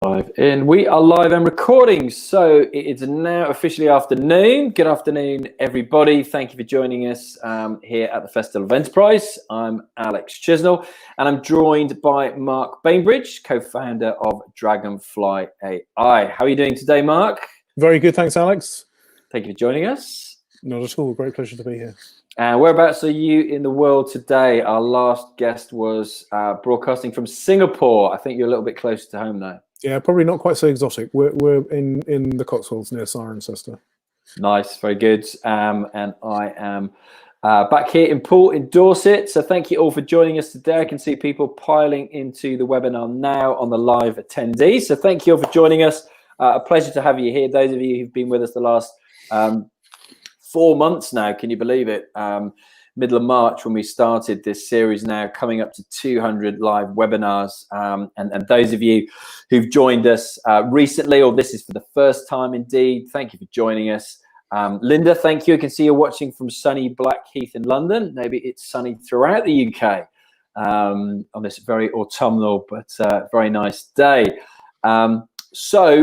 Live in. We are live and recording, so it is now officially afternoon. Good afternoon, everybody. Thank you for joining us here at the Festival of Enterprise. I'm Alex Chisnell, and I'm joined by Mark Bainbridge, co-founder of Dragonfly AI. How are you doing today, Mark? Very good, thanks, Alex. Thank you for joining us. Not at all. Great pleasure to be here. Whereabouts are you in the world today? Our last guest was broadcasting from Singapore. I think you're a little bit closer to home now. Yeah, probably not quite so exotic. We're in the Cotswolds near Cirencester. Nice, very good. And I am back here in Poole in Dorset. So thank you all for joining us today. I can see people piling into the webinar now on the live attendees. So thank you all for joining us. A pleasure to have you here. Those of you who've been with us the last 4 months now, can you believe it? Middle of March when we started this series, now coming up to 200 live webinars. And those of you who've joined us recently, or this is for the first time indeed, thank you for joining us. Linda, thank you. I can see you're watching from sunny Blackheath in London. Maybe it's sunny throughout the UK on this very autumnal but very nice day. So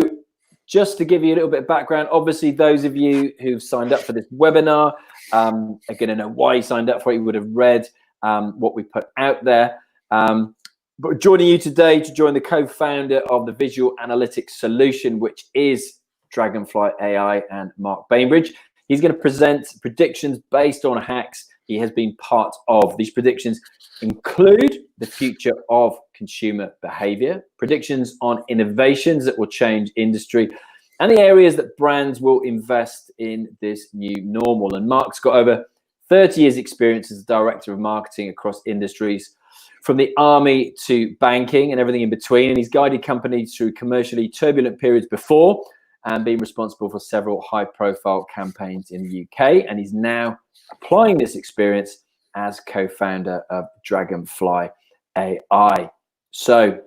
just to give you a little bit of background, obviously those of you who've signed up for this webinar are going to know why you signed up for it. You would have read what we put out there. But joining you today to join the co-founder of the visual analytics solution, which is Dragonfly AI, and Mark Bainbridge. He's going to present predictions based on hacks he has been part of. These predictions include the future of consumer behavior, predictions on innovations that will change industry, and the areas that brands will invest in this new normal. And Mark's got over 30 years experience as a director of marketing across industries, from the army to banking and everything in between. And he's guided companies through commercially turbulent periods before and been responsible for several high-profile campaigns in the UK. And he's now applying this experience as co-founder of Dragonfly AI. So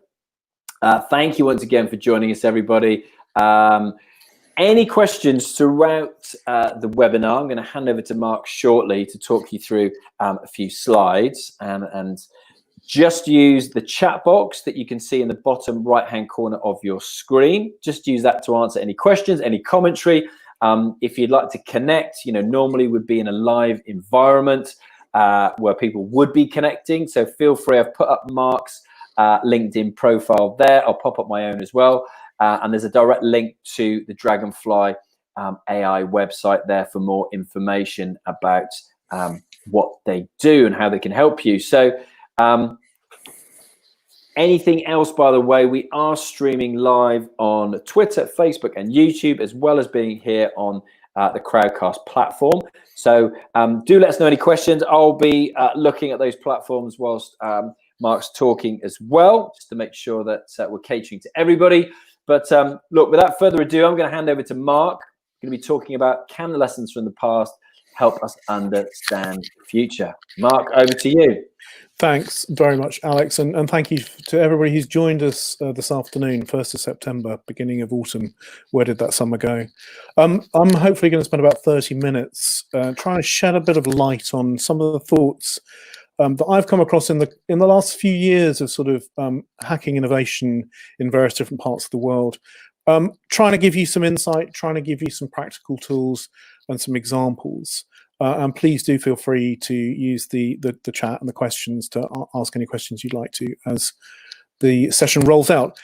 thank you once again for joining us, everybody. Any questions throughout the webinar? I'm going to hand over to Mark shortly to talk you through a few slides, and just use the chat box that you can see in the bottom right-hand corner of your screen. Just use that to answer any questions, any commentary. If you'd like to connect, normally we'd be in a live environment where people would be connecting. So feel free. I've put up Mark's LinkedIn profile there. I'll pop up my own as well. And there's a direct link to the Dragonfly AI website there for more information about what they do and how they can help you. So anything else, by the way, we are streaming live on Twitter, Facebook, and YouTube, as well as being here on the Crowdcast platform. So do let us know any questions. I'll be looking at those platforms whilst Mark's talking as well, just to make sure that we're catering to everybody. But look, without further ado, I'm going to hand over to Mark. I'm going to be talking about, can the lessons from the past help us understand the future? Mark, over to you. Thanks very much, Alex, and thank you to everybody who's joined us this afternoon, 1st of September, beginning of autumn. Where did that summer go? I'm hopefully going to spend about 30 minutes trying to shed a bit of light on some of the thoughts that I've come across in the last few years of sort of hacking innovation in various different parts of the world. Trying to give you some insight, trying to give you some practical tools and some examples. And please do feel free to use the chat and the questions to ask any questions you'd like to as the session rolls out.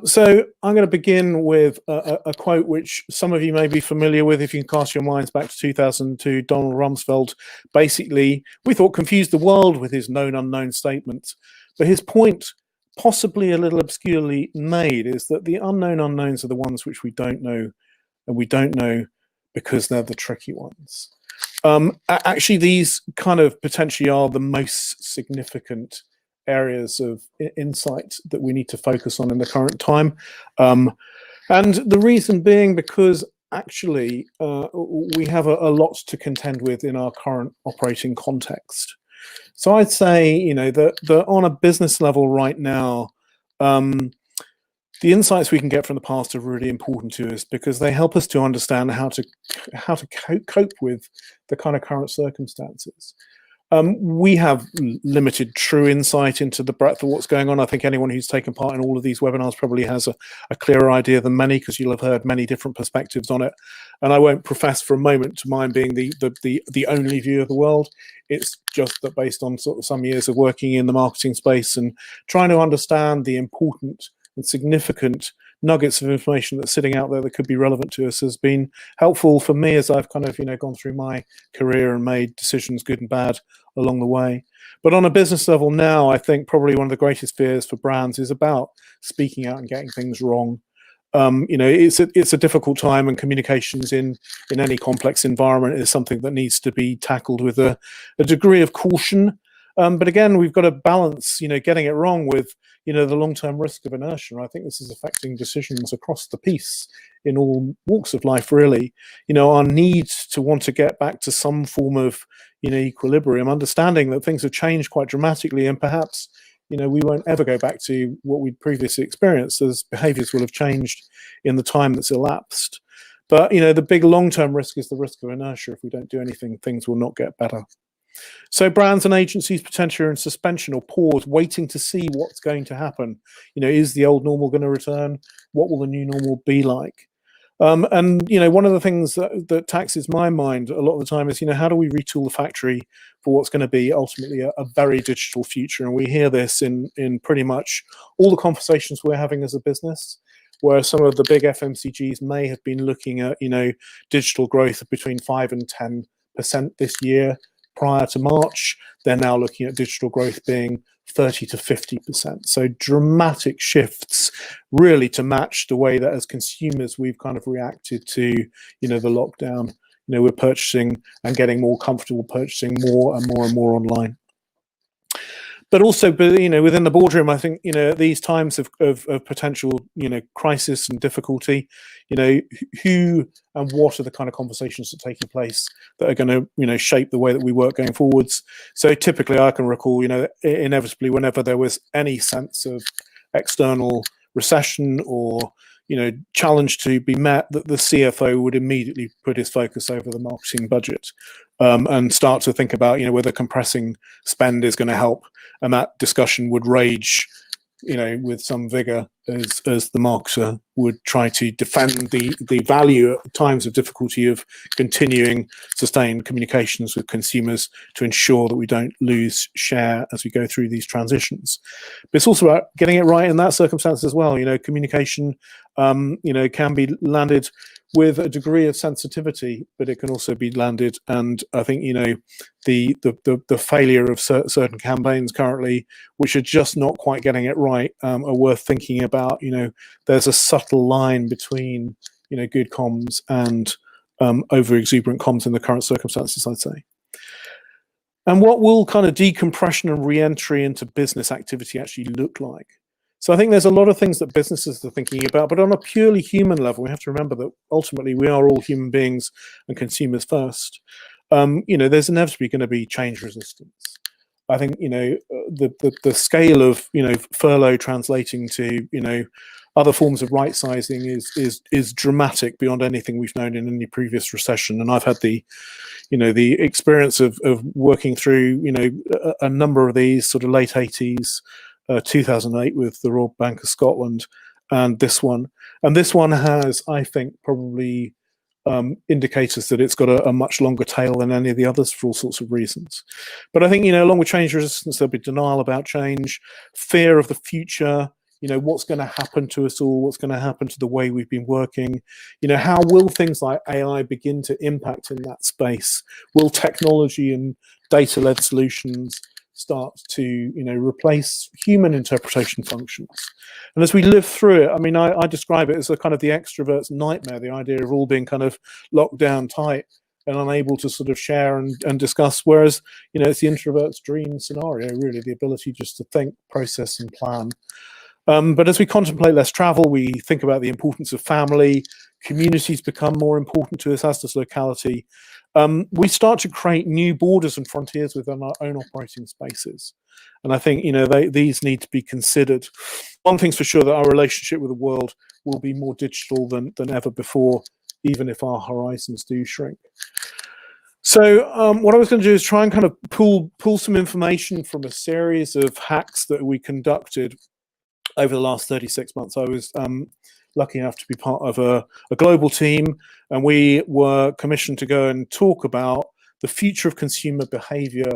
So I'm going to begin with a quote which some of you may be familiar with if you can cast your minds back to 2002. Donald Rumsfeld basically, we thought, confused the world with his known unknown statements. But his point, possibly a little obscurely made, is that the unknown unknowns are the ones which we don't know, and we don't know because they're the tricky ones. Actually, these kind of potentially are the most significant areas of insight that we need to focus on in the current time. And the reason being because actually we have a lot to contend with in our current operating context. So I'd say, that on a business level right now, the insights we can get from the past are really important to us because they help us to understand how to cope with the kind of current circumstances. We have limited true insight into the breadth of what's going on. I think anyone who's taken part in all of these webinars probably has a clearer idea than many, because you'll have heard many different perspectives on it. And I won't profess for a moment to mine being the only view of the world. It's just that based on sort of some years of working in the marketing space and trying to understand the important and significant nuggets of information that's sitting out there that could be relevant to us, has been helpful for me as I've kind of, gone through my career and made decisions, good and bad, along the way. But on a business level now, I think probably one of the greatest fears for brands is about speaking out and getting things wrong. It's a difficult time, and communications in any complex environment is something that needs to be tackled with a degree of caution. But again, we've got to balance, getting it wrong with, the long-term risk of inertia. I think this is affecting decisions across the piece in all walks of life, really. Our need to want to get back to some form of, equilibrium, understanding that things have changed quite dramatically, and perhaps, we won't ever go back to what we'd previously experienced, as behaviors will have changed in the time that's elapsed. But, the big long-term risk is the risk of inertia. If we don't do anything, things will not get better. So brands and agencies potentially are in suspension or pause, waiting to see what's going to happen. Is the old normal going to return? What will the new normal be like? And one of the things that taxes my mind a lot of the time is, how do we retool the factory for what's going to be ultimately a very digital future? And we hear this in pretty much all the conversations we're having as a business, where some of the big FMCGs may have been looking at, digital growth of between 5 and 10% this year. Prior to March, they're now looking at digital growth being 30 to 50%. So dramatic shifts, really, to match the way that as consumers we've kind of reacted to, the lockdown. We're purchasing and getting more comfortable purchasing more and more and more online. But also, within the boardroom, I think, these times of potential, crisis and difficulty, who and what are the kind of conversations that are taking place that are going to, shape the way that we work going forwards. So typically, I can recall, inevitably, whenever there was any sense of external recession or, challenge to be met, that the CFO would immediately put his focus over the marketing budget and start to think about, whether compressing spend is going to help. And that discussion would rage, with some vigor as the marketer would try to defend the value at times of difficulty of continuing sustained communications with consumers to ensure that we don't lose share as we go through these transitions. But it's also about getting it right in that circumstance as well. Communication, can be landed with a degree of sensitivity, but it can also be landed. And I think, the failure of certain campaigns currently, which are just not quite getting it right, are worth thinking about. There's a subtle line between, good comms and over exuberant comms in the current circumstances, I'd say. And what will kind of decompression and re-entry into business activity actually look like? So I think there's a lot of things that businesses are thinking about, but on a purely human level, we have to remember that ultimately we are all human beings and consumers first. There's inevitably going to be change resistance. I think, the scale of, furlough translating to, other forms of right sizing is dramatic beyond anything we've known in any previous recession. And I've had the experience of working through, a number of these sort of late 80s, 2008 with the Royal Bank of Scotland, and this one. And this one has, I think, probably indicators that it's got a much longer tail than any of the others for all sorts of reasons. But I think, along with change resistance, there'll be denial about change, fear of the future, what's going to happen to us all, what's going to happen to the way we've been working, how will things like AI begin to impact in that space? Will technology and data-led solutions start to replace human interpretation functions? And as we live through it, I describe it as a kind of the extrovert's nightmare, the idea of all being kind of locked down tight and unable to sort of share and discuss, whereas it's the introvert's dream scenario, really, the ability just to think, process and plan. But as we contemplate less travel, we think about the importance of family, communities become more important to us, as does locality. We start to create new borders and frontiers within our own operating spaces. And I think, these need to be considered. One thing's for sure, that our relationship with the world will be more digital than ever before, even if our horizons do shrink. So what I was going to do is try and kind of pull some information from a series of hacks that we conducted over the last 36 months. I was lucky enough to be part of a global team, and we were commissioned to go and talk about the future of consumer behavior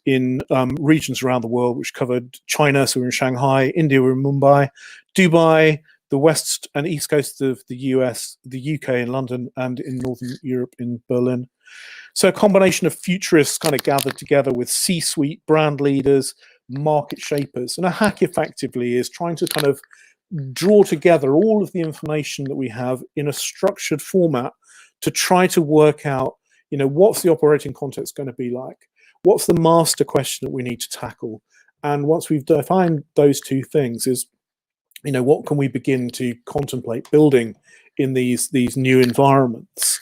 in regions around the world, which covered China, so we were in Shanghai, India, we were in Mumbai, Dubai, the west and east coast of the US, the UK in London, and in Northern Europe in Berlin. So a combination of futurists kind of gathered together with C-suite brand leaders, market shapers. And a hack effectively is trying to kind of draw together all of the information that we have in a structured format to try to work out, what's the operating context going to be like? What's the master question that we need to tackle? And once we've defined those two things is, what can we begin to contemplate building in these new environments?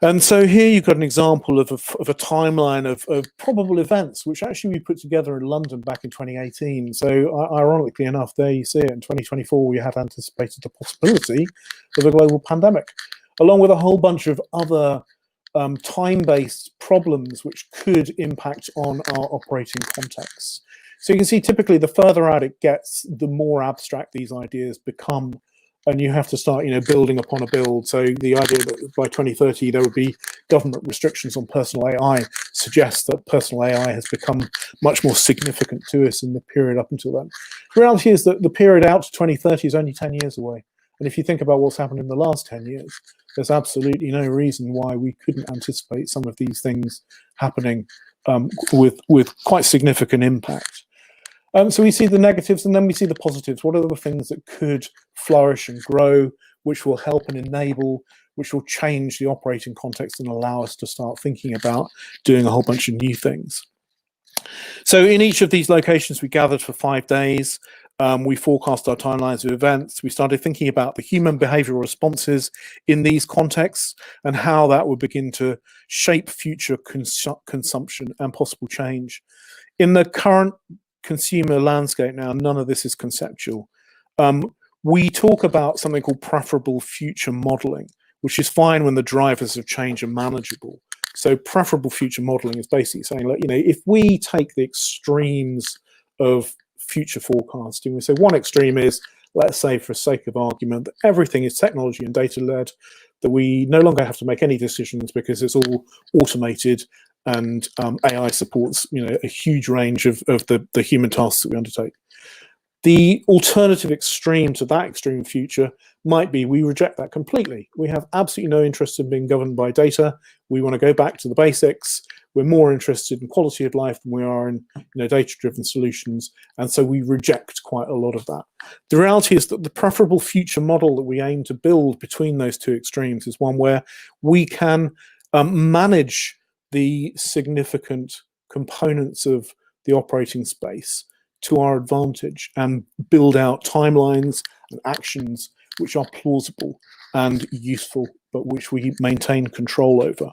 And so here you've got an example of a timeline of probable events, which actually we put together in London back in 2018. So ironically enough, there you see it, in 2024, we had anticipated the possibility of a global pandemic, along with a whole bunch of other time-based problems which could impact on our operating contexts. So you can see typically the further out it gets, the more abstract these ideas become. And you have to start, building upon a build. So the idea that by 2030 there would be government restrictions on personal AI suggests that personal AI has become much more significant to us in the period up until then. The reality is that the period out to 2030 is only 10 years away. And if you think about what's happened in the last 10 years, there's absolutely no reason why we couldn't anticipate some of these things happening with quite significant impact. So we see the negatives and then we see the positives. What are the things that could flourish and grow, which will help and enable, which will change the operating context and allow us to start thinking about doing a whole bunch of new things. So in each of these locations, we gathered for 5 days. We forecast our timelines of events. We started thinking about the human behavioral responses in these contexts and how that would begin to shape future consumption and possible change. In the current consumer landscape now, none of this is conceptual. We talk about something called preferable future modeling, which is fine when the drivers of change are manageable. So preferable future modeling is basically saying, look, if we take the extremes of future forecasting, we say one extreme is, let's say for sake of argument, that everything is technology and data led, that we no longer have to make any decisions because it's all automated and AI supports a huge range of the human tasks that we undertake. The alternative extreme to that extreme future might be we reject that completely. We have absolutely no interest in being governed by data. We want to go back to the basics. We're more interested in quality of life than we are in data-driven solutions, and so we reject quite a lot of that. The reality is that the preferable future model that we aim to build between those two extremes is one where we can manage the significant components of the operating space to our advantage and build out timelines and actions which are plausible and useful, but which we maintain control over.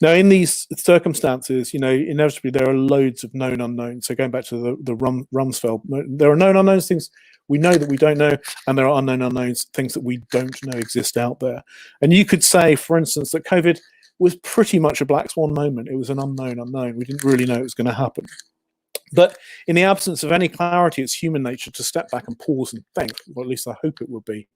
Now, in these circumstances, inevitably there are loads of known unknowns. So going back to the Rumsfeld, there are known unknowns, things we know that we don't know, and there are unknown unknowns, things that we don't know exist out there. And you could say, for instance, that COVID was pretty much a black swan moment. It was an unknown. We didn't really know it was going to happen. But in the absence of any clarity, it's human nature to step back and pause and think, or at least I hope it would be.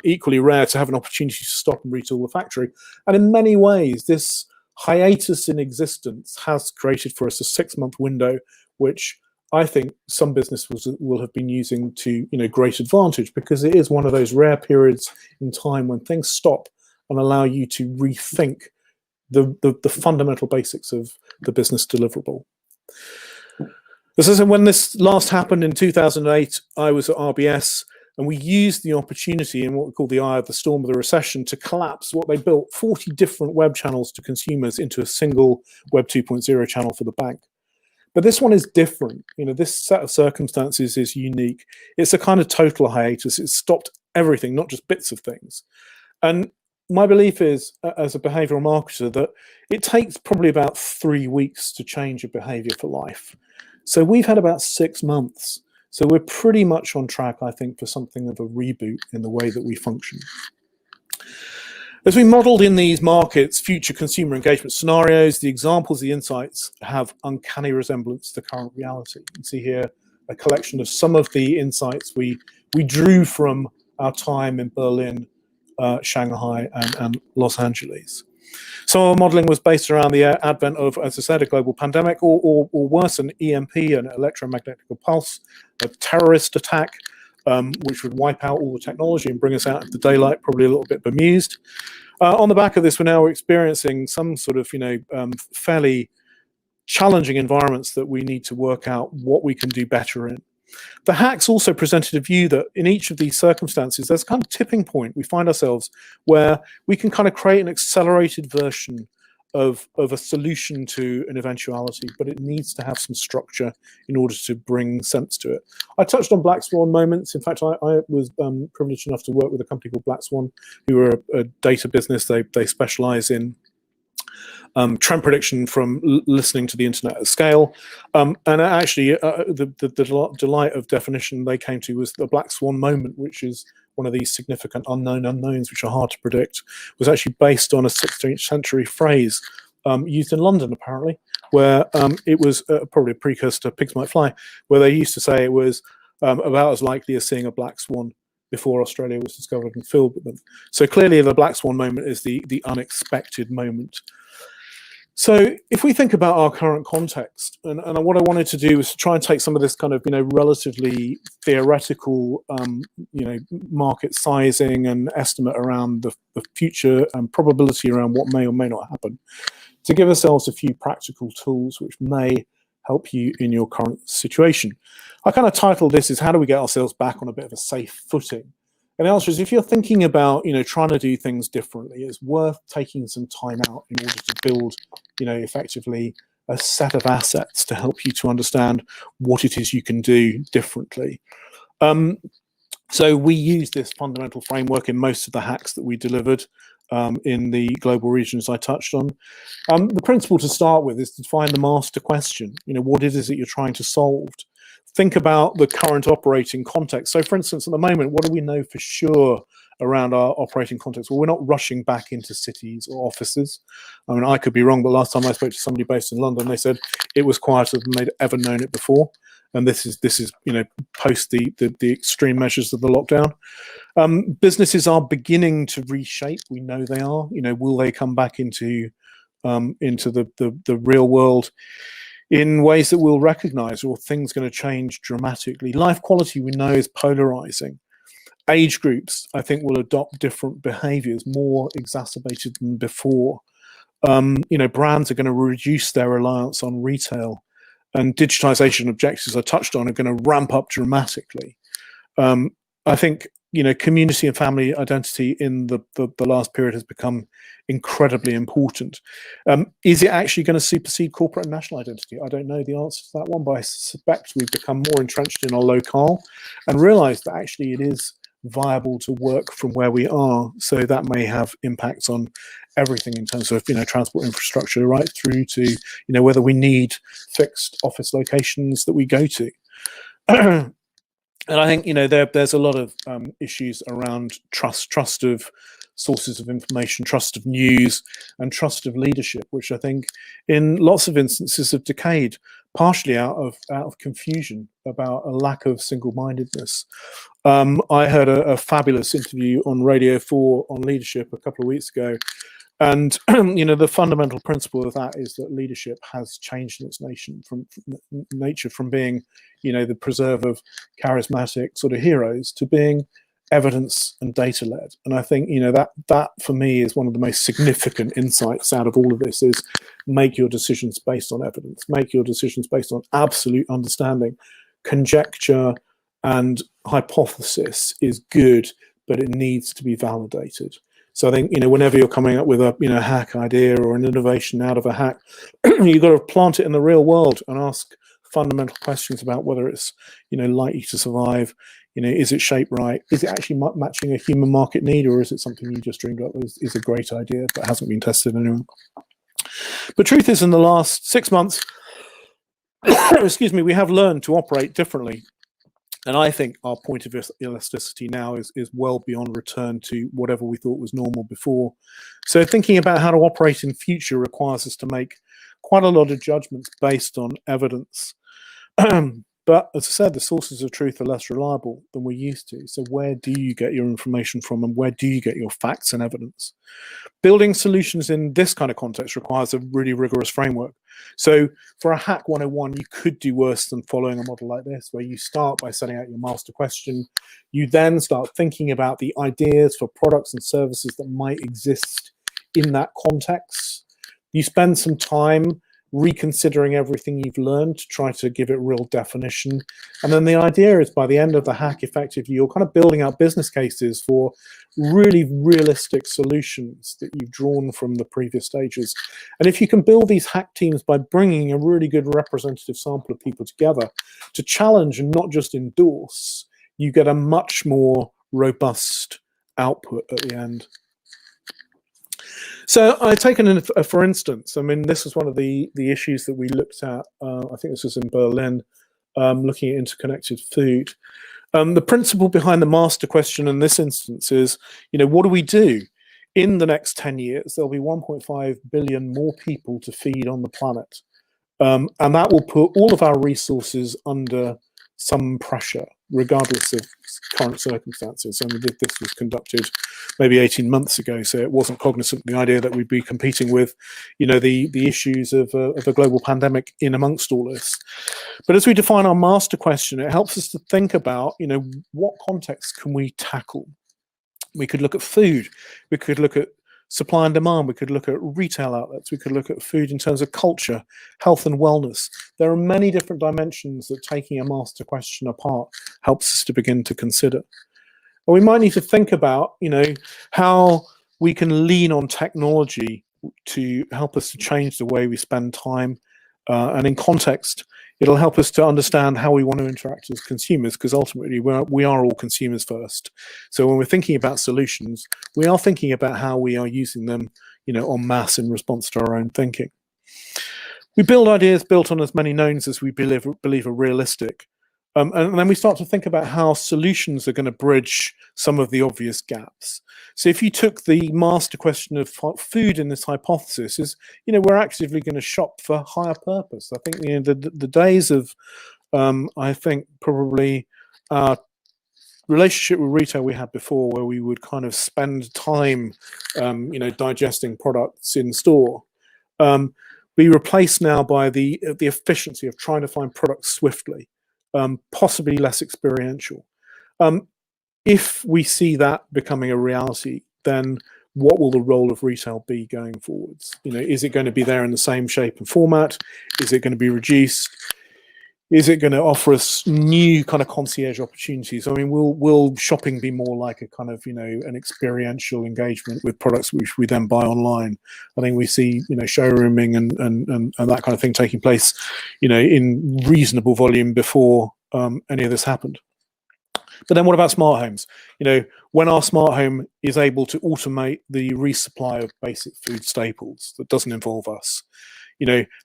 Equally rare to have an opportunity to stop and retool the factory. And in many ways, this hiatus in existence has created for us a 6-month window, which I think some businesses will have been using to great advantage, because it is one of those rare periods in time when things stop and allow you to rethink the fundamental basics of the business deliverable. As I said, when this last happened in 2008, I was at RBS, and we used the opportunity in what we call the eye of the storm of the recession to collapse what they built, 40 different web channels to consumers, into a single Web 2.0 channel for the bank. But this one is different. This set of circumstances is unique. It's a kind of total hiatus. It stopped everything, not just bits of things. And my belief is, as a behavioral marketer, that it takes probably about 3 weeks to change a behavior for life. So we've had about 6 months. So we're pretty much on track, I think, for something of a reboot in the way that we function. As we modeled in these markets future consumer engagement scenarios, the examples, the insights have uncanny resemblance to current reality. You can see here a collection of some of the insights we drew from our time in Berlin, Shanghai, and Los Angeles. So our modelling was based around the advent of, as I said, a global pandemic, or worse, an EMP, an electromagnetic pulse, a terrorist attack, which would wipe out all the technology and bring us out into daylight, probably a little bit bemused. On the back of this, we're now experiencing some sort of, fairly challenging environments that we need to work out what we can do better in. The hacks also presented a view that in each of these circumstances, there's a kind of tipping point we find ourselves where we can kind of create an accelerated version of a solution to an eventuality, but it needs to have some structure in order to bring sense to it. I touched on Black Swan moments. In fact, I was privileged enough to work with a company called Black Swan, who are a data business. They specialize in trend prediction from listening to the internet at scale. And actually, the delight of definition they came to was the Black Swan moment, which is one of these significant unknown unknowns, which are hard to predict, was actually based on a 16th century phrase used in London, apparently, where it was probably a precursor to pigs might fly, where they used to say it was about as likely as seeing a black swan before Australia was discovered and filled with them. So clearly the Black Swan moment is the unexpected moment. So if we think about our current context, and what I wanted to do was to try and take some of this kind of, relatively theoretical, market sizing and estimate around the future and probability around what may or may not happen, to give ourselves a few practical tools which may help you in your current situation. I kind of titled this as how do we get ourselves back on a bit of a safe footing? And the answer is, if you're thinking about, trying to do things differently, it's worth taking some time out in order to build, effectively a set of assets to help you to understand what it is you can do differently. So we use this fundamental framework in most of the hacks that we delivered in the global regions I touched on. The principle to start with is to find the master question. What it is that you're trying to solve. Think about the current operating context. So for instance, at the moment, what do we know for sure around our operating context? Well, we're not rushing back into cities or offices. I mean, I could be wrong, but last time I spoke to somebody based in London, they said it was quieter than they'd ever known it before. And this is post the extreme measures of the lockdown. Businesses are beginning to reshape. We know they are. Will they come back into the real world in ways that we'll recognize, or things going to change dramatically? Life quality, we know, is polarizing. Age groups, I think, will adopt different behaviors, more exacerbated than before. Brands are going to reduce their reliance on retail, and digitization objectives I touched on are going to ramp up dramatically. I think community and family identity in the last period has become incredibly important. Is it actually going to supersede corporate and national identity? I don't know the answer to that one, but I suspect we've become more entrenched in our locale and realized that actually it is viable to work from where we are. So that may have impacts on everything in terms of transport infrastructure, right through to whether we need fixed office locations that we go to. And I think there's a lot of issues around trust of sources of information, trust of news, and trust of leadership, which I think in lots of instances have decayed, partially out of confusion about a lack of single-mindedness. I heard a fabulous interview on Radio 4 on leadership a couple of weeks ago. And the fundamental principle of that is that leadership has changed in its nature from being, the preserve of charismatic sort of heroes to being evidence and data led. And I think that for me is one of the most significant insights out of all of this is make your decisions based on evidence, make your decisions based on absolute understanding. Conjecture and hypothesis is good, but it needs to be validated. So I think, whenever you're coming up with a, hack idea or an innovation out of a hack, you've got to plant it in the real world and ask fundamental questions about whether it's, likely to survive. Is it shaped right? Is it actually matching a human market need, or is it something you just dreamed up is a great idea but hasn't been tested anywhere? But truth is, in the last 6 months, excuse me, we have learned to operate differently. And I think our point of elasticity now is well beyond return to whatever we thought was normal before. So thinking about how to operate in future requires us to make quite a lot of judgments based on evidence. But as I said, the sources of truth are less reliable than we're used to. So where do you get your information from, and where do you get your facts and evidence? Building solutions in this kind of context requires a really rigorous framework. So for a hack 101, you could do worse than following a model like this, where you start by setting out your master question. You then start thinking about the ideas for products and services that might exist in that context. You spend some time reconsidering everything you've learned to try to give it real definition. And then the idea is by the end of the hack, effectively, you're kind of building out business cases for really realistic solutions that you've drawn from the previous stages. And if you can build these hack teams by bringing a really good representative sample of people together to challenge and not just endorse, you get a much more robust output at the end. So I've taken for instance, I mean, this is one of the issues that we looked at, I think this was in Berlin, looking at interconnected food. The principle behind the master question in this instance is, what do we do? In the next 10 years, there'll be 1.5 billion more people to feed on the planet. And that will put all of our resources under some pressure, regardless of current circumstances. I mean, this was conducted maybe 18 months ago, so it wasn't cognizant of the idea that we'd be competing with, the issues of a global pandemic in amongst all this. But as we define our master question, it helps us to think about, what context can we tackle? We could look at food. We could look at supply and demand. We could look at retail outlets. We could look at food in terms of culture, health and wellness. There are many different dimensions that taking a master question apart helps us to begin to consider. And we might need to think about, how we can lean on technology to help us to change the way we spend time. And in context, it'll help us to understand how we want to interact as consumers, because ultimately we are all consumers first. So when we're thinking about solutions, we are thinking about how we are using them, en masse in response to our own thinking. We build ideas built on as many knowns as we believe are realistic. And then we start to think about how solutions are going to bridge some of the obvious gaps. So if you took the master question of food in this hypothesis is, we're actively going to shop for higher purpose. I think the days of, I think probably relationship with retail we had before, where we would kind of spend time, digesting products in store, be replaced now by the efficiency of trying to find products swiftly. Possibly less experiential. If we see that becoming a reality, then what will the role of retail be going forwards? Is it going to be there in the same shape and format? Is it going to be reduced? Is it going to offer us new kind of concierge opportunities? I mean, will shopping be more like a kind of, an experiential engagement with products which we then buy online? I think we see, showrooming and that kind of thing taking place, in reasonable volume before any of this happened. But then what about smart homes? When our smart home is able to automate the resupply of basic food staples that doesn't involve us,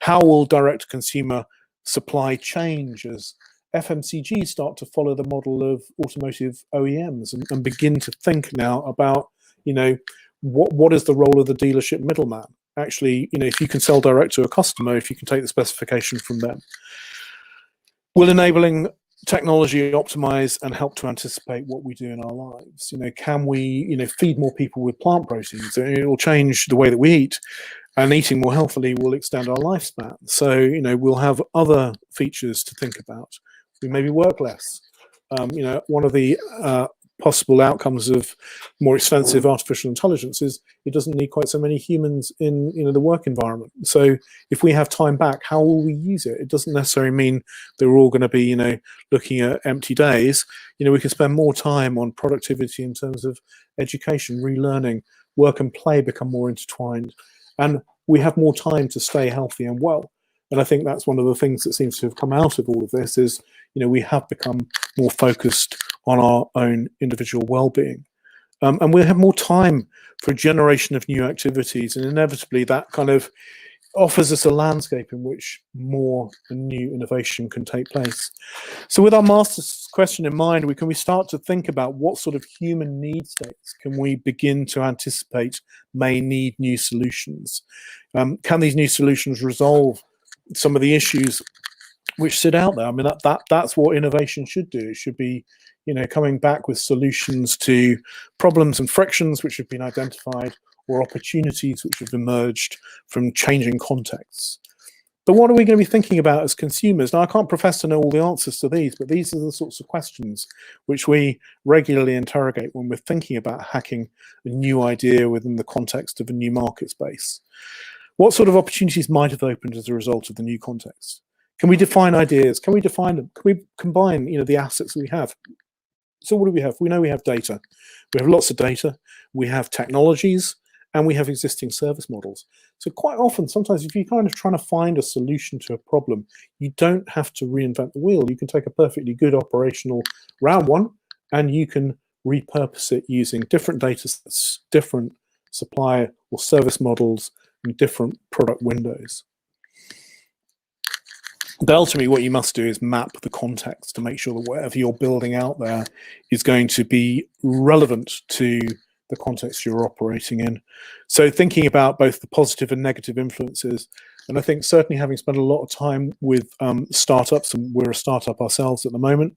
how will direct consumer supply change as FMCG start to follow the model of automotive OEMs and begin to think now about, what is the role of the dealership middleman? Actually, if you can sell direct to a customer, if you can take the specification from them, will enabling technology optimize and help to anticipate what we do in our lives? Can we, feed more people with plant proteins? It will change the way that we eat. And eating more healthily will extend our lifespan. So, we'll have other features to think about. We maybe work less. One of the possible outcomes of more extensive artificial intelligence is it doesn't need quite so many humans in the work environment. So if we have time back, how will we use it? It doesn't necessarily mean that we're all going to be, looking at empty days. We can spend more time on productivity in terms of education, relearning, work and play become more intertwined. And we have more time to stay healthy and well. And I think that's one of the things that seems to have come out of all of this is, we have become more focused on our own individual well-being. And we'll have more time for a generation of new activities. And inevitably that kind of offers us a landscape in which more and new innovation can take place. So with our master's question in mind, can we start to think about what sort of human need states can we begin to anticipate may need new solutions? Can these new solutions resolve some of the issues which sit out there? I mean, that's what innovation should do. It should be, coming back with solutions to problems and frictions which have been identified, or opportunities which have emerged from changing contexts. But what are we going to be thinking about as consumers? Now, I can't profess to know all the answers to these, but these are the sorts of questions which we regularly interrogate when we're thinking about hacking a new idea within the context of a new market space. What sort of opportunities might have opened as a result of the new context? Can we define ideas? Can we define them? Can we combine, the assets we have? So what do we have? We know we have data. We have lots of data. We have technologies, and we have existing service models. So quite often, sometimes if you're kind of trying to find a solution to a problem, you don't have to reinvent the wheel. You can take a perfectly good operational round one, and you can repurpose it using different data sets, different supplier or service models, and different product windows. But ultimately, what you must do is map the context to make sure that whatever you're building out there is going to be relevant to the context you're operating in. So thinking about both the positive and negative influences, and I think certainly having spent a lot of time with startups, and we're a startup ourselves at the moment,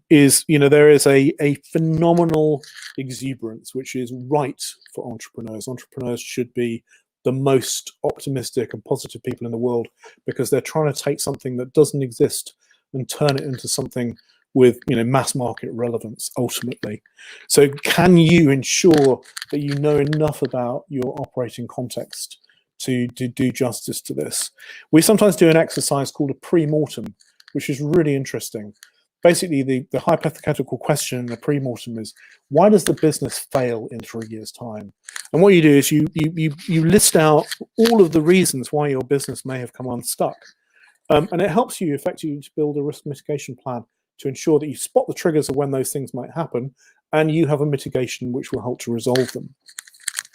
is, there is a phenomenal exuberance which is right for entrepreneurs. Entrepreneurs should be the most optimistic and positive people in the world, because they're trying to take something that doesn't exist and turn it into something with mass market relevance ultimately. So can you ensure that you know enough about your operating context to do justice to this? We sometimes do an exercise called a Premortem, which is really interesting. Basically, the hypothetical question in the Premortem is, why does the business fail in 3 years' time? And what you do is you list out all of the reasons why your business may have come unstuck. And it helps you effectively to build a risk mitigation plan to ensure that you spot the triggers of when those things might happen, and you have a mitigation which will help to resolve them.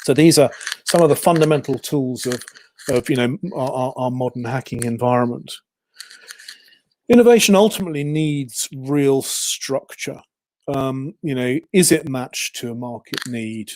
So these are some of the fundamental tools of our modern hacking environment. Innovation ultimately needs real structure. Is it matched to a market need?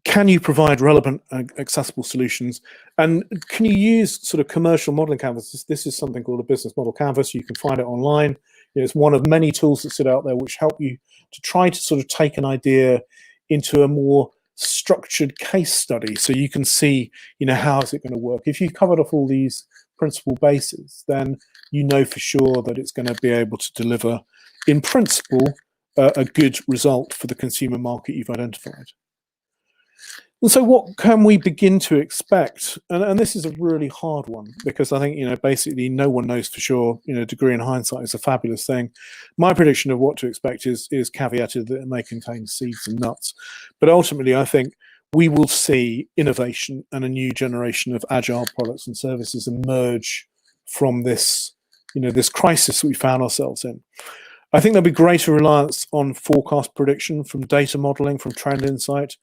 Can you provide relevant, accessible solutions? And can you use sort of commercial modeling canvases? This is something called a business model canvas. You can find it online. It's one of many tools that sit out there which help you to try to sort of take an idea into a more structured case study, so you can see, how is it going to work? If you've covered off all these principal bases, then you know for sure that it's going to be able to deliver, in principle, a good result for the consumer market you've identified. And so what can we begin to expect? And this is a really hard one, because I think, basically no one knows for sure. Degree in hindsight is a fabulous thing. My prediction of what to expect is caveated that it may contain seeds and nuts. But ultimately, I think we will see innovation and a new generation of agile products and services emerge from this, this crisis that we found ourselves in. I think there'll be greater reliance on forecast prediction, from data modeling, from trend insight,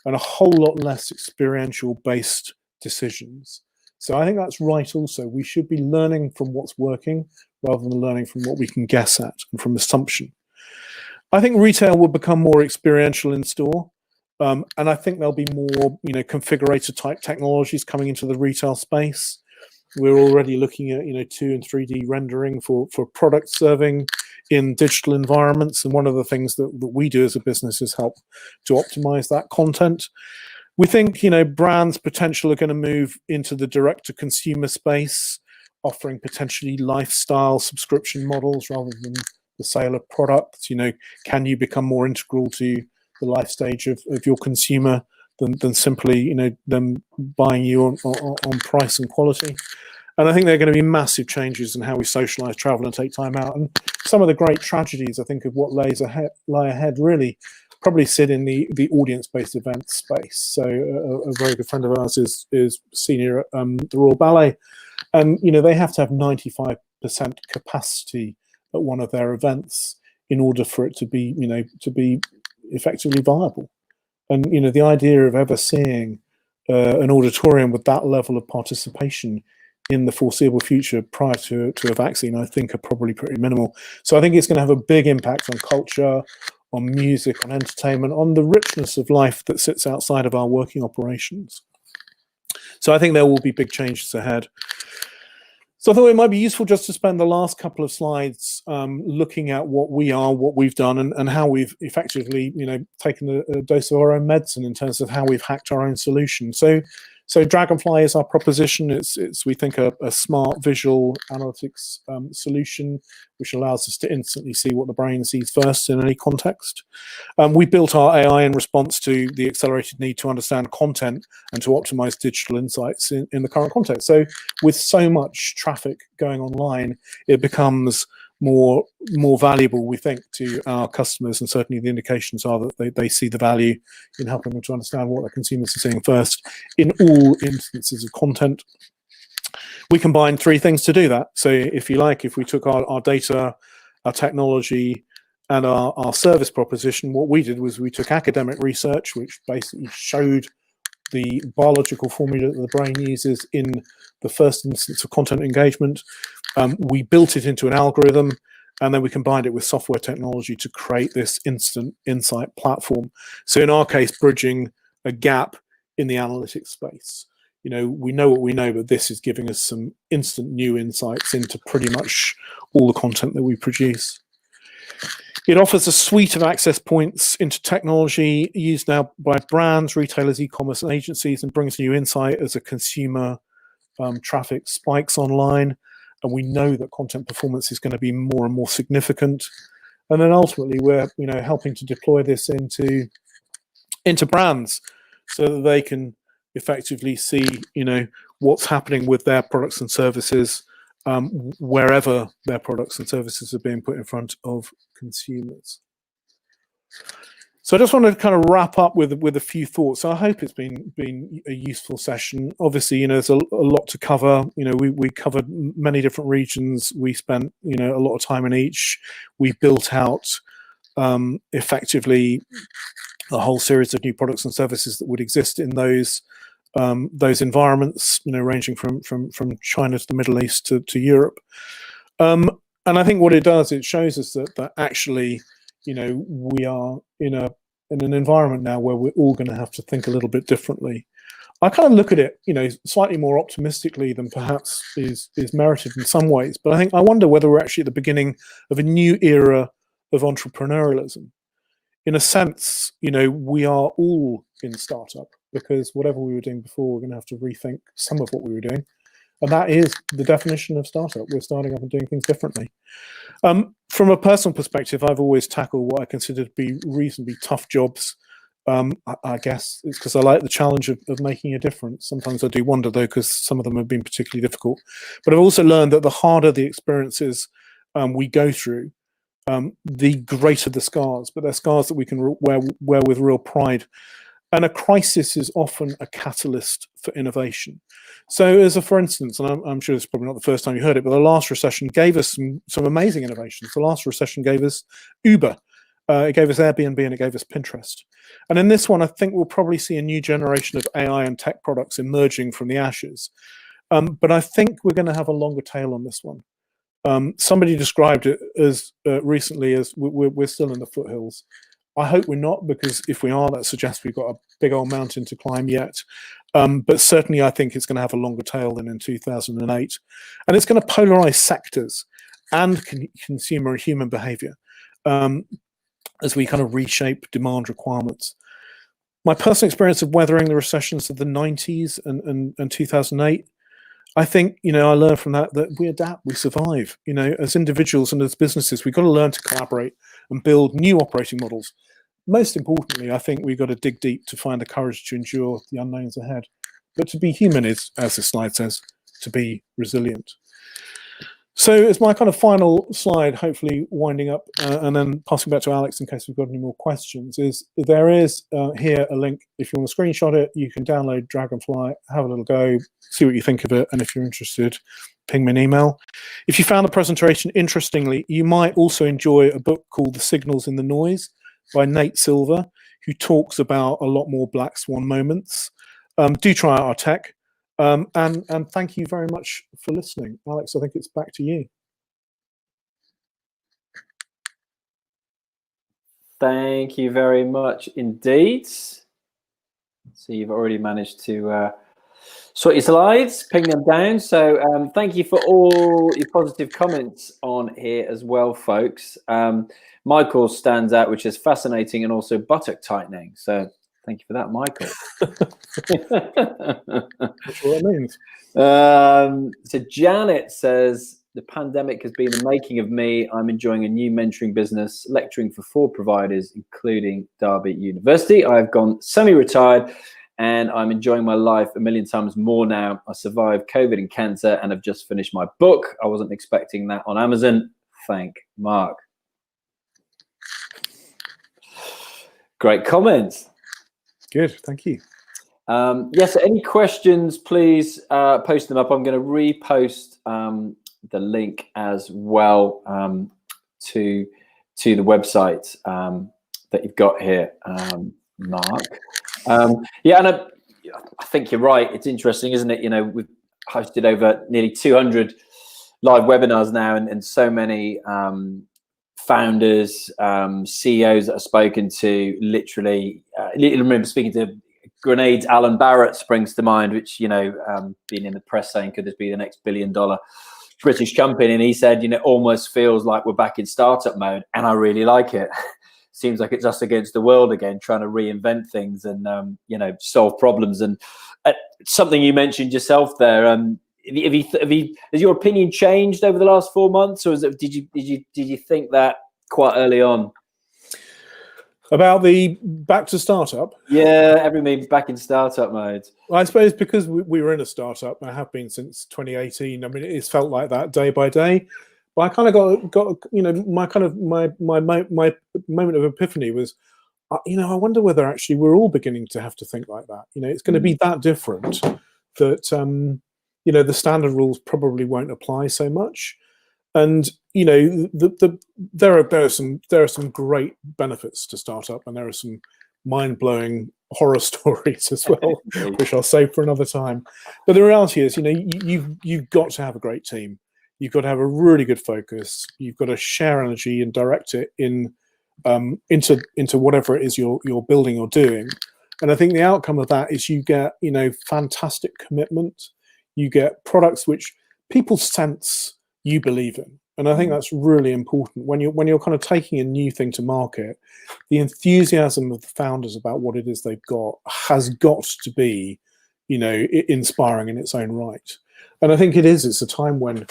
and a whole lot less experiential-based decisions. So I think that's right also. We should be learning from what's working rather than learning from what we can guess at and from assumption. I think retail will become more experiential in store. And I think there'll be more, configurator-type technologies coming into the retail space. We're already looking at, 2 and 3D rendering for product serving in digital environments, and one of the things that we do as a business is help to optimize that content. We think brands potentially are going to move into the direct-to-consumer space, offering potentially lifestyle subscription models rather than the sale of products. Can you become more integral to the life stage of your consumer than simply them buying you on price and quality? And I think there are going to be massive changes in how we socialize, travel, and take time out. And some of the great tragedies, I think, of what lie ahead really probably sit in the audience-based event space. So a very good friend of ours is senior at the Royal Ballet, and they have to have 95% capacity at one of their events in order for it to be effectively viable. And the idea of ever seeing an auditorium with that level of participation in the foreseeable future prior to a vaccine, I think are probably pretty minimal. So I think it's going to have a big impact on culture, on music, on entertainment, on the richness of life that sits outside of our working operations. So I think there will be big changes ahead. So I thought it might be useful just to spend the last couple of slides looking at what we are, what we've done, and how we've effectively, taken a dose of our own medicine in terms of how we've hacked our own solution. So Dragonfly is our proposition. It's we think a smart visual analytics solution, which allows us to instantly see what the brain sees first in any context. We built our AI in response to the accelerated need to understand content and to optimize digital insights in the current context. So with so much traffic going online, it becomes more valuable, we think, to our customers, and certainly the indications are that they see the value in helping them to understand what their consumers are seeing first in all instances of content. We combine three things to do that. So if you like, if we took our data, our technology, and our service proposition, what we did was we took academic research, which basically showed the biological formula that the brain uses in the first instance of content engagement. We built it into an algorithm, and then we combined it with software technology to create this instant insight platform. So in our case, bridging a gap in the analytics space. We know what we know, but this is giving us some instant new insights into pretty much all the content that we produce. It offers a suite of access points into technology used now by brands, retailers, e-commerce, and agencies, and brings new insight as a consumer traffic spikes online. And we know that content performance is going to be more and more significant. And then ultimately, we're helping to deploy this into brands so that they can effectively see what's happening with their products and services wherever their products and services are being put in front of consumers. So I just want to kind of wrap up with a few thoughts. So I hope it's been a useful session. Obviously, there's a lot to cover. We covered many different regions. We spent a lot of time in each. We built out effectively a whole series of new products and services that would exist in those environments, ranging from China to the Middle East to Europe. And I think what it does, it shows us that actually, we are in an environment now where we're all going to have to think a little bit differently. I kind of look at it, slightly more optimistically than perhaps is merited in some ways. But I wonder whether we're actually at the beginning of a new era of entrepreneurialism. In a sense, we are all in startup, because whatever we were doing before, we're going to have to rethink some of what we were doing. And that is the definition of startup. We're starting up and doing things differently. From a personal perspective, I've always tackled what I consider to be reasonably tough jobs. I guess it's because I like the challenge of making a difference. Sometimes I do wonder, though, because some of them have been particularly difficult. But I've also learned that the harder the experiences we go through, the greater the scars. But they're scars that we can wear with real pride. And a crisis is often a catalyst for innovation. So for instance, and I'm sure it's probably not the first time you heard it, but the last recession gave us some amazing innovations. The last recession gave us Uber, it gave us Airbnb, and it gave us Pinterest. And in this one, I think we'll probably see a new generation of AI and tech products emerging from the ashes. But I think we're going to have a longer tail on this one. Somebody described it as recently as we're still in the foothills. I hope we're not, because if we are, that suggests we've got a big old mountain to climb yet. But certainly I think it's going to have a longer tail than in 2008. And it's going to polarize sectors and consumer and human behavior as we kind of reshape demand requirements. My personal experience of weathering the recessions of the 90s and 2008, I think, I learned from that we adapt, we survive. As individuals and as businesses, we've got to learn to collaborate and build new operating models. Most importantly, I think we've got to dig deep to find the courage to endure the unknowns ahead. But to be human is, as the slide says, to be resilient. So as my kind of final slide, hopefully winding up and then passing back to Alex in case we've got any more questions, is there is here a link. If you want to screenshot it, you can download Dragonfly, have a little go, see what you think of it, and if you're interested, ping me an email. If you found the presentation interestingly, you might also enjoy a book called The Signals in the Noise by Nate Silver, who talks about a lot more black swan moments. Do try out our tech. And thank you very much for listening. Alex, I think it's back to you. Thank you very much indeed. So you've already managed to sort your slides, ping them down. So thank you for all your positive comments on here as well, folks. Michael stands out, which is fascinating, and also buttock tightening. So thank you for that, Michael. Not sure what that means. So Janet says, the pandemic has been the making of me. I'm enjoying a new mentoring business, lecturing for 4 providers, including Derby University. I've gone semi-retired and I'm enjoying my life a million times more now. I survived COVID and cancer and have just finished my book. I wasn't expecting that on Amazon. Thank Mark. Great comments. Good, thank you. Yes, any questions, please post them up. I'm going to repost the link as well to the website that you've got here, Mark. Yeah, and I think you're right. It's interesting, isn't it? You know, we've hosted over nearly 200 live webinars now, and so many founders, CEOs that I've spoken to. Literally, I remember speaking to Grenade's Alan Barrett springs to mind, which, you know, being in the press saying, could this be the next billion-dollar British company? And he said, you know, almost feels like we're back in startup mode, and I really like it. Seems like it's us against the world again, trying to reinvent things and you know, solve problems. And something you mentioned yourself there. Has your opinion changed over the last 4 months, or did you think that quite early on? About the back to startup? Yeah, everything's back in startup mode. Well, I suppose because we were in a startup, I have been since 2018. I mean, it's felt like that day by day. But I kind of got you know, my moment of epiphany was, you know, I wonder whether actually we're all beginning to have to think like that. You know, it's going to be that different that you know, the standard rules probably won't apply so much. And you know, there are some great benefits to startup, and there are some mind-blowing horror stories as well, which I'll save for another time. But the reality is, you know, you've got to have a great team. You've got to have a really good focus. You've got to share energy and direct it in into whatever it is you're building or doing. And I think the outcome of that is you get, you know, fantastic commitment. You get products which people sense you believe in. And I think that's really important when you're kind of taking a new thing to market. The enthusiasm of the founders about what it is they've got has got to be, you know, inspiring in its own right. And I think it's a time when,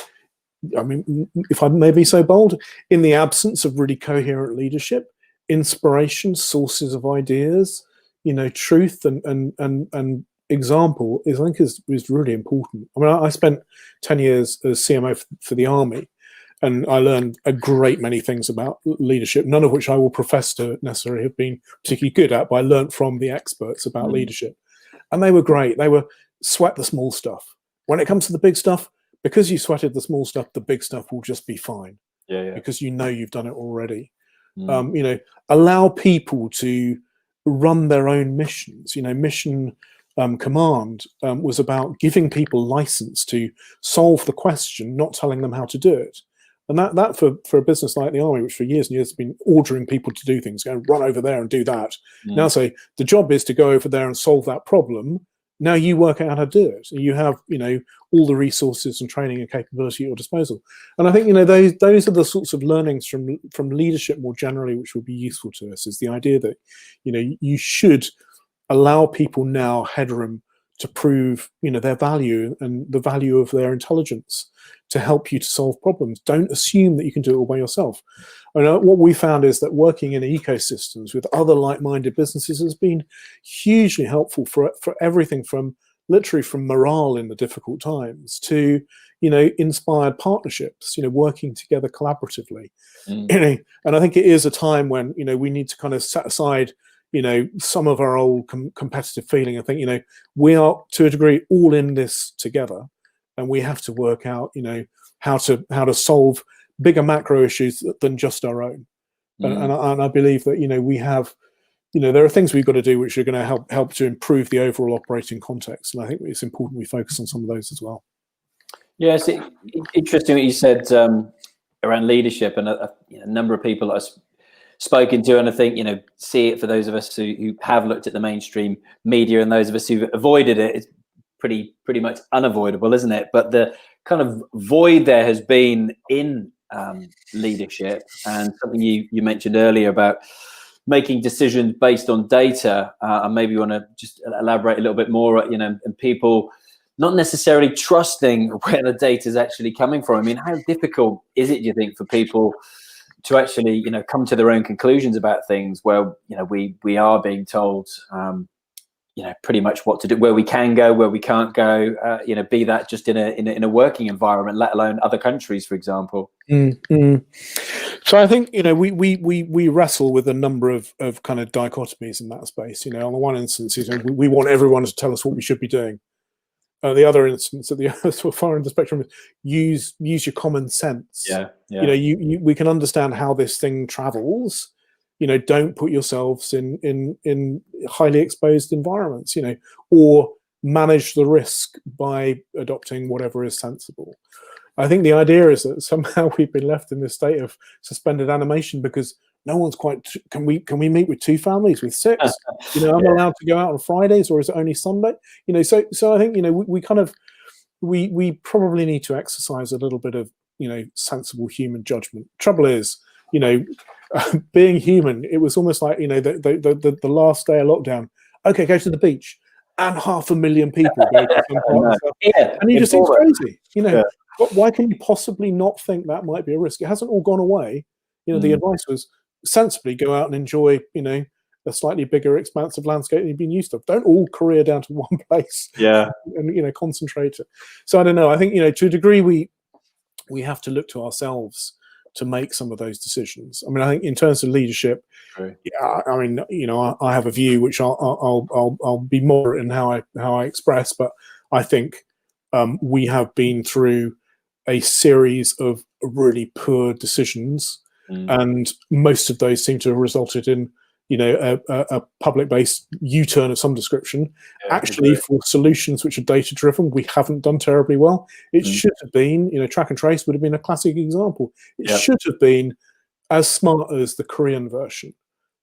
I mean, if I may be so bold, in the absence of really coherent leadership, inspiration, sources of ideas, you know, truth and example I think is really important. I mean, I spent 10 years as CMO for the Army, and I learned a great many things about leadership, none of which I will profess to necessarily have been particularly good at, but I learned from the experts about leadership. And they were great. They were sweat the small stuff. When it comes to the big stuff, because you sweated the small stuff, the big stuff will just be fine. Yeah. Because you know you've done it already. You know, allow people to run their own missions. You know, mission command was about giving people license to solve the question, not telling them how to do it. And that for a business like the Army, which for years and years has been ordering people to do things, go run over there and do that. Now say the job is to go over there and solve that problem. Now you work out how to do it. You have, you know, all the resources and training and capability at your disposal. And I think, you know, those are the sorts of learnings from leadership more generally, which would be useful to us, is the idea that, you know, you should allow people now headroom to prove, you know, their value and the value of their intelligence to help you to solve problems. Don't assume that you can do it all by yourself. And what we found is that working in ecosystems with other like-minded businesses has been hugely helpful for everything from literally from morale in the difficult times to, you know, inspired partnerships, you know, working together collaboratively. You know, and I think it is a time when, you know, we need to kind of set aside, you know, some of our old competitive feeling. I think, you know, we are to a degree all in this together, and we have to work out, you know, how to solve bigger macro issues than just our own. And I believe that, you know, we have, there are things we've got to do which are going to help to improve the overall operating context, and I think it's important we focus on some of those as well. Yeah, it's interesting what you said around leadership, and a number of people I've spoken to, and I think see it for those of us who have looked at the mainstream media, and those of us who've avoided it. It's pretty much unavoidable, isn't it? But the kind of void there has been in leadership, and something you mentioned earlier about making decisions based on data, and maybe you want to just elaborate a little bit more, and people not necessarily trusting where the data is actually coming from. I mean, how difficult is it, do you think, for people to actually, come to their own conclusions about things where, we are being told, pretty much what to do, where we can go, where we can't go, be that just in a working environment, let alone other countries, for example. So I think, we wrestle with a number of kind of dichotomies in that space. On the one instance, we want everyone to tell us what we should be doing. The other instance, at the sort of far end of the spectrum, is use your common sense. Yeah. We can understand how this thing travels. Don't put yourselves in highly exposed environments. Or manage the risk by adopting whatever is sensible. I think the idea is that somehow we've been left in this state of suspended animation because no one's quite. Can we meet with 2 families with 6? I'm allowed to go out on Fridays, or is it only Sunday? So I think we probably need to exercise a little bit of sensible human judgment. Trouble is, being human, it was almost like the last day of lockdown. Okay, go to the beach, and 500,000 people go to some part of stuff. And you just think it's crazy. But why can you possibly not think that might be a risk? It hasn't all gone away. The advice was sensibly go out and enjoy, a slightly bigger, expansive landscape than you've been used to. Don't all career down to one place. And concentrate it. So I don't know. I think to a degree we have to look to ourselves to make some of those decisions. I mean, I think in terms of leadership, I have a view which I'll be moderate in how I express, but I think we have been through a series of really poor decisions. And most of those seem to have resulted in, a public-based U-turn of some description. Actually, for solutions which are data-driven, we haven't done terribly well. It should have been, track and trace would have been a classic example. It should have been as smart as the Korean version.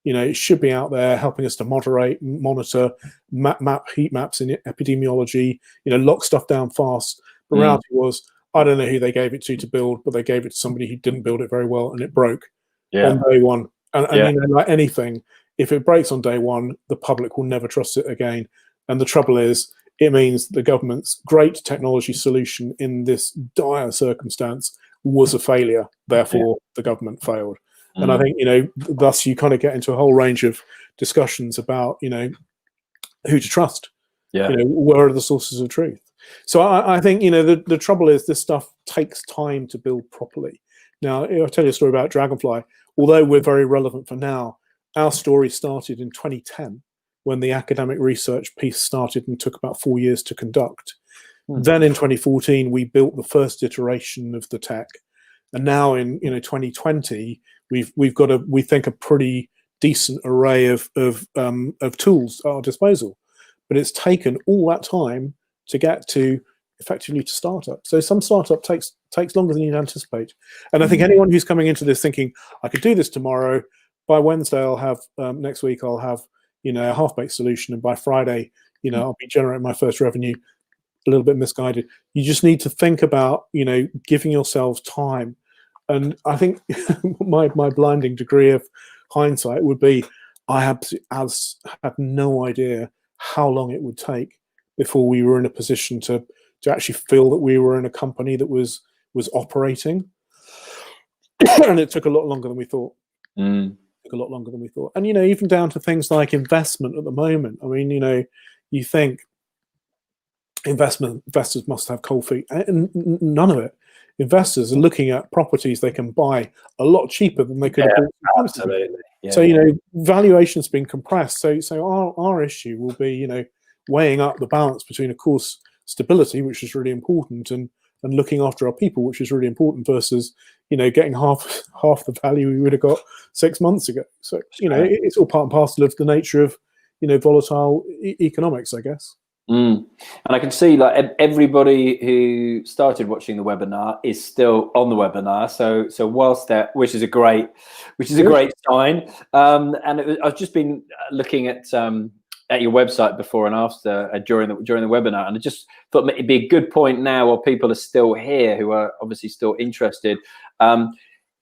It should be out there helping us to moderate, monitor, map heat maps in epidemiology, lock stuff down fast. The reality was, I don't know who they gave it to build, but they gave it to somebody who didn't build it very well, and it broke on day one. And like anything, if it breaks on day one, the public will never trust it again. And the trouble is, it means the government's great technology solution in this dire circumstance was a failure. Therefore, the government failed. And I think, thus you kind of get into a whole range of discussions about, who to trust. Where are the sources of truth? So I think, the trouble is this stuff takes time to build properly. Now, I'll tell you a story about Dragonfly. Although we're very relevant for now, our story started in 2010 when the academic research piece started and took about 4 years to conduct. Then in 2014, we built the first iteration of the tech. And now in 2020, we've got we think a pretty decent array of tools at our disposal. But it's taken all that time to get to effectively to startup. So some startup takes longer than you'd anticipate. And I think anyone who's coming into this thinking, I could do this tomorrow, by Wednesday I'll have, next week I'll have, a half-baked solution, and by Friday, I'll be generating my first revenue, a little bit misguided. You just need to think about, giving yourselves time. And I think my blinding degree of hindsight would be, I had no idea how long it would take before we were in a position to actually feel that we were in a company that was operating. And it took a lot longer than we thought. Took a lot longer than we thought. And, even down to things like investment at the moment. I mean, you think investors must have cold feet. And none of it. Investors are looking at properties they can buy a lot cheaper than they could have bought. Absolutely. So, valuation's been compressed. So our issue will be, weighing up the balance between, of course, stability, which is really important, and and looking after our people, which is really important, versus getting half the value we would have got 6 months ago. So it's all part and parcel of the nature of volatile economics, I guess. And I can see like everybody who started watching the webinar is still on the webinar. So whilst that, which is a great sign. I've just been looking at your website before and after during the webinar, and I just thought it'd be a good point now while people are still here who are obviously still interested.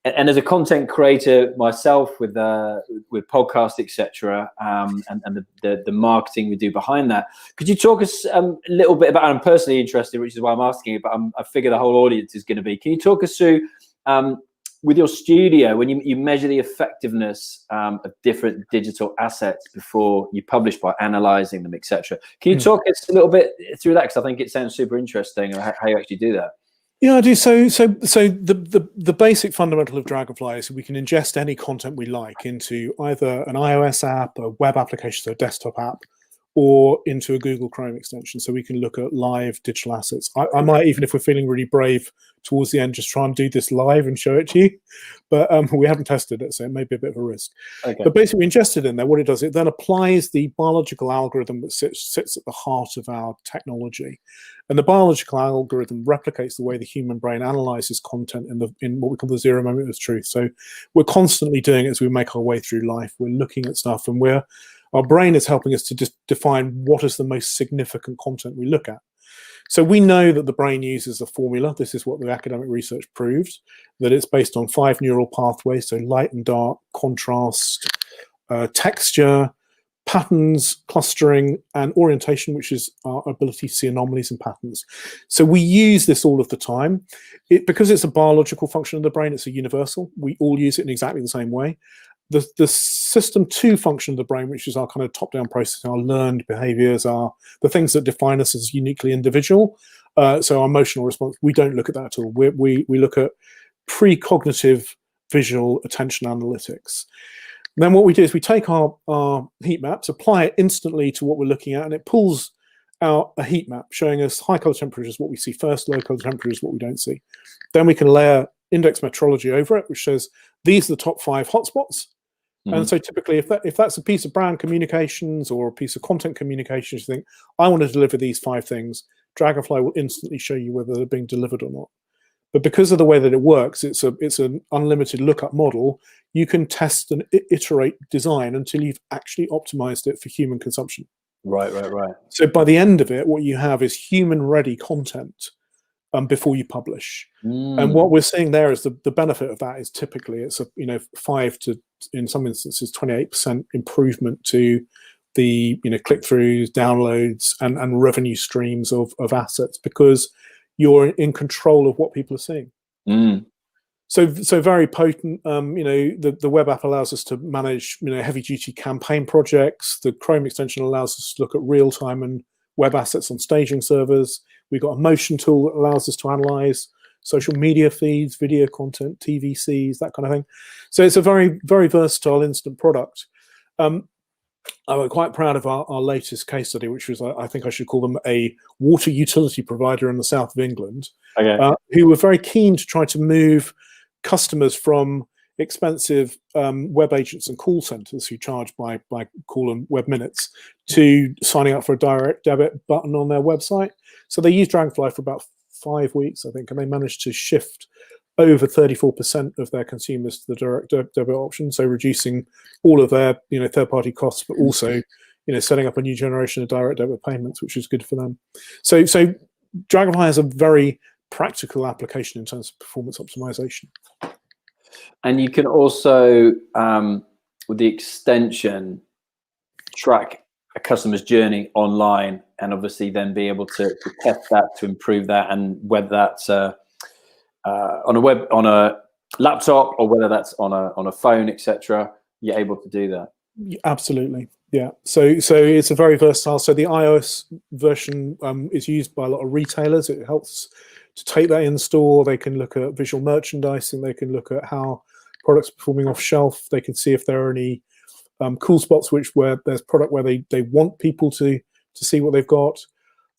And as a content creator myself, with podcasts, etc., and the marketing we do behind that, could you talk us a little bit about? I'm personally interested, which is why I'm asking it, but I figure the whole audience is going to be. Can you talk us through with your studio, when you measure the effectiveness of different digital assets before you publish by analysing them, etc.? Can you talk us a little bit through that, because I think it sounds super interesting how you actually do that. Yeah, I do. So the basic fundamental of Dragonfly is we can ingest any content we like into either an iOS app, a web application, so a desktop app, or into a Google Chrome extension. So we can look at live digital assets. I might, even if we're feeling really brave towards the end, just try and do this live and show it to you. But we haven't tested it, so it may be a bit of a risk. Okay. But basically, we ingest it in there. What it does, it then applies the biological algorithm that sits at the heart of our technology. And the biological algorithm replicates the way the human brain analyzes content in what we call the zero moment of truth. So we're constantly doing it as we make our way through life. We're looking at stuff, and our brain is helping us to just define what is the most significant content we look at. So we know that the brain uses a formula. This is what the academic research proved, that it's based on 5 neural pathways, so light and dark, contrast, texture, patterns, clustering, and orientation, which is our ability to see anomalies and patterns. So we use this all of the time. Because it's a biological function of the brain, it's a universal. We all use it in exactly the same way. The system 2 function of the brain, which is our kind of top-down process, our learned behaviors, are the things that define us as uniquely individual. So our emotional response, we don't look at that at all. We look at precognitive visual attention analytics. Then what we do is we take our heat maps, apply it instantly to what we're looking at, and it pulls out a heat map showing us high color temperatures, what we see first, low color temperatures, what we don't see. Then we can layer index metrology over it, which says these are the top 5 hotspots. Mm-hmm. And so typically, if that's a piece of brand communications or a piece of content communications, you think, I want to deliver these 5 things, Dragonfly will instantly show you whether they're being delivered or not. But because of the way that it works, it's an unlimited lookup model. You can test and iterate design until you've actually optimized it for human consumption. Right. So by the end of it, what you have is human-ready content before you publish. And what we're seeing there is the benefit of that is typically it's a 5 to, in some instances, 28% improvement to the click-throughs, downloads, and revenue streams of assets, because you're in control of what people are seeing. So very potent. The web app allows us to manage heavy-duty campaign projects. The Chrome extension allows us to look at real-time and web assets on staging servers. We've got a motion tool that allows us to analyze social media feeds, video content, TVCs, that kind of thing. So it's a very, very versatile instant product. I'm quite proud of our latest case study, which was, I think I should call them a water utility provider in the south of England, who were very keen to try to move customers from expensive web agents and call centers who charge by call and web minutes to signing up for a direct debit button on their website. So they used Dragonfly for about 5 weeks, I think, and they managed to shift over 34% of their consumers to the direct debit option, so reducing all of their third-party costs, but also setting up a new generation of direct debit payments, which is good for them. So Dragonfly has a very practical application in terms of performance optimization. And you can also, with the extension, track a customer's journey online, and obviously then be able to test that, to improve that, and whether that's on a laptop or whether that's on a phone, etc. You're able to do that. Absolutely, yeah. So it's a very versatile. So the iOS version is used by a lot of retailers. It helps to take that in store. They can look at visual merchandising. They can look at how products are performing off shelf. They can see if there are any cool spots where there's product where they want people to see what they've got.